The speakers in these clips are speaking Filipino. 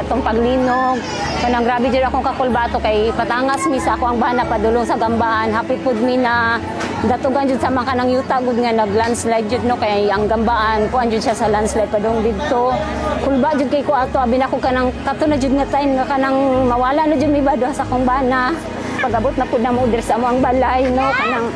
sa atong paglinog. Kanang grabe jud akong kakulbato kay patangas mi sa ako ang bana padulong sa Gambahan. Hapit pud mi na datugan jud sa mga kanang yuta gud nga nag-landslide jud no kay ang Gambahan kuan jud siya sa landslide padung didto. Kulba jud kay ko ato abi na ko kanang kato na jud nga time nga kanang mawala na jud mi ba sa akong bana. Pag-abot na pud na mo sa among balay no kanang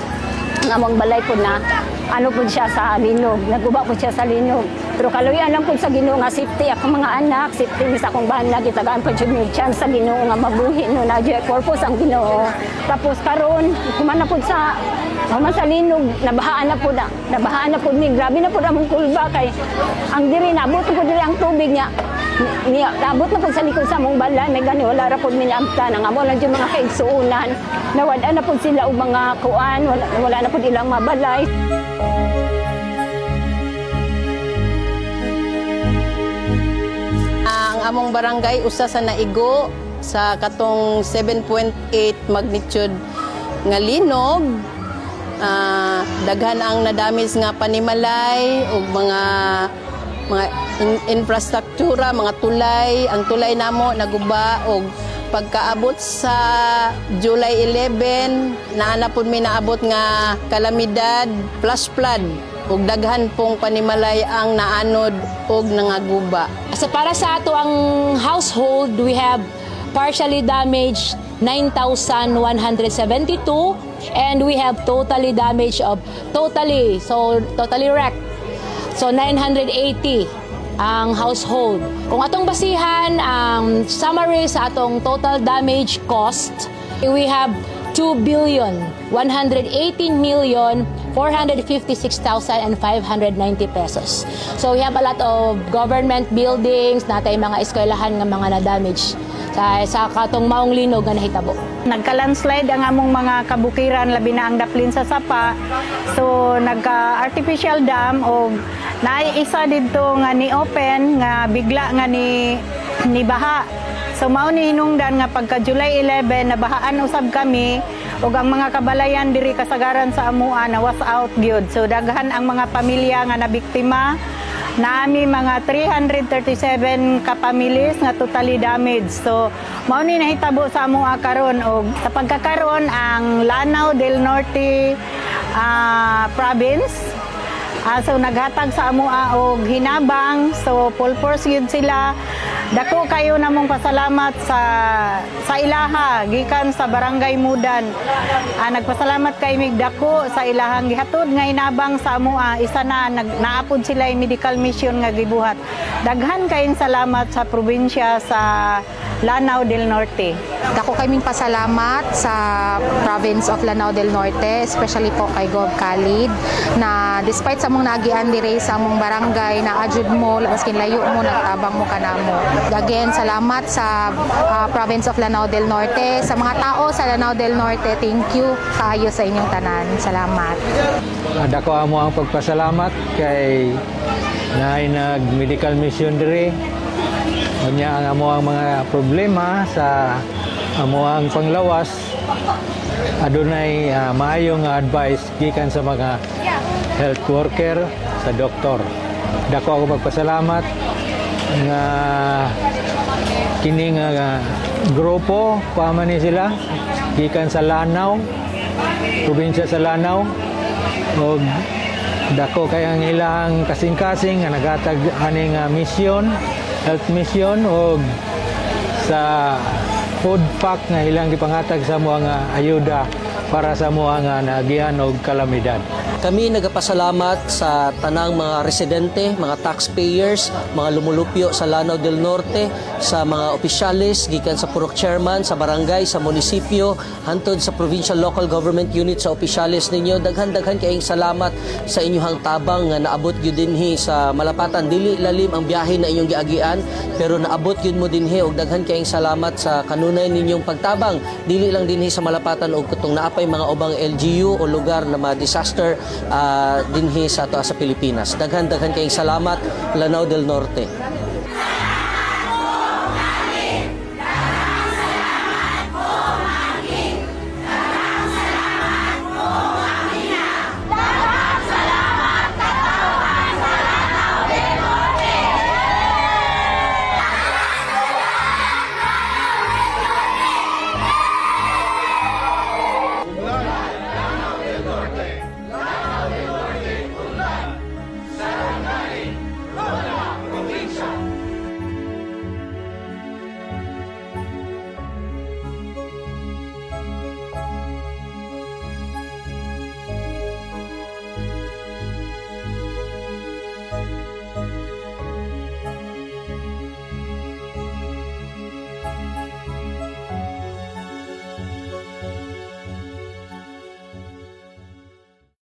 among balay pud na ano pud siya sa linog, naguba pud siya sa linog. Pero kaluyan lang pud sa Ginoo nga safety akong mga anak, safety mi sa akong bana, gitagaan pud jud mi chance sa Ginoo nga mabuhi no na purpose ang Ginoo. Tapos karon kumana pud sa human sa linog, nabahaan na pud mi, grabe na pud among kulba kay ang diri nabot pud diri ang tubig niya. Nabot na pud sa likod sa among balay, may gani wala ra pud minamta nang amo lang jud mga kaigsuunan. Nawad na pud sila og mga kuan, wala na pud ilang mabalay. Ang among barangay usa sa naigo sa katong 7.8 magnitude nga linog. Daghan ang nadamage nga panimalay ug mga infrastruktura, mga tulay. Ang tulay namo naguba og pagkaabot sa July 11 naana pud mi naabot nga kalamidad, flash flood ug daghan pong panimalay ang naanod ug nangaguba. So para sa ato ang household, we have partially damaged 9,172 and we have totally damaged of totally wrecked. So 980 ang household. Kung atong basihan ang summary sa atong total damage cost, we have 2,118,456,590 pesos. So we have a lot of government buildings, natay mga eskwelahan nga mga na-damage sa katong maong linog nga nahitabo. Nagka-landslide ang among mga kabukiran labi na ang daplin sa Sapa. So nagka-artificial dam o naiisa dito nga ni-open nga bigla nga ni baha. So mao ni hinungdan nga pagka July 11 nabahaan usab kami ug ang mga kabalayan diri kasagaran sa amua na was out gyud. So daghan ang mga pamilya nga nabiktima. Naami mga 337 kapamilis nga totally damaged. So mao ni nahitabo sa amua karon og sa pagkakaron ang Lanao del Norte province. So naghatag sa amua og hinabang, so full force yun sila. Dako kayo namong pasalamat sa ilaha gikan sa Barangay Mudan. Nagpasalamat kay mig dako sa ilahang gihatod nga hinabang sa amua. Isa na naapod sila yung medical mission nga gibuhat. Daghan kayong salamat sa probinsya sa Lanao del Norte. Dako kaming pasalamat sa province of Lanao del Norte, especially po kay Gov. Khalid, na despite sa mong nagian dire sa among barangay, na ajud mo, labas kinlayo mo, nagtabang mo kanamo. Again, salamat sa province of Lanao del Norte, sa mga tao sa Lanao del Norte, thank you kaayo sa inyong tanan. Salamat. Dako amo ang pagpasalamat kay naay nag-medical mission dire. Unya ang amo ang mga problema sa amo ang panglawas adunay maayong advice gikan sa mga health worker, sa doktor. Dako ako magpasalamat nga kini nga grupo paman ni sila gikan sa Lanao, probinsya sa Lanao, og dako kay ang ilang kasing-kasing nga naghatag aning mission, health mission, og sa food pack nga ilang gipangatag sa mga ayuda para sa mga nagian og kalamidad. Kami nagapasalamat sa tanang mga residente, mga taxpayers, mga lumulupyo sa Lanao del Norte, sa mga opisyalis gikan sa purok chairman, sa barangay, sa munisipyo, hantod sa provincial local government unit, sa opisyalis ninyo. Daghan-daghan kayong salamat sa inyong tabang nga naabot gyud dinhi sa Malapatan. Dili lalim ang biyahe na inyong giagian, pero naabot gyud mo dinhi og daghan kayong salamat sa kanunay ninyong pagtabang. Dili lang dinhi sa Malapatan og kutong naapay mga ubang LGU o lugar na ma-disaster dinhi sa ato sa Pilipinas. Daghan-daghan kayong salamat, Lanao del Norte.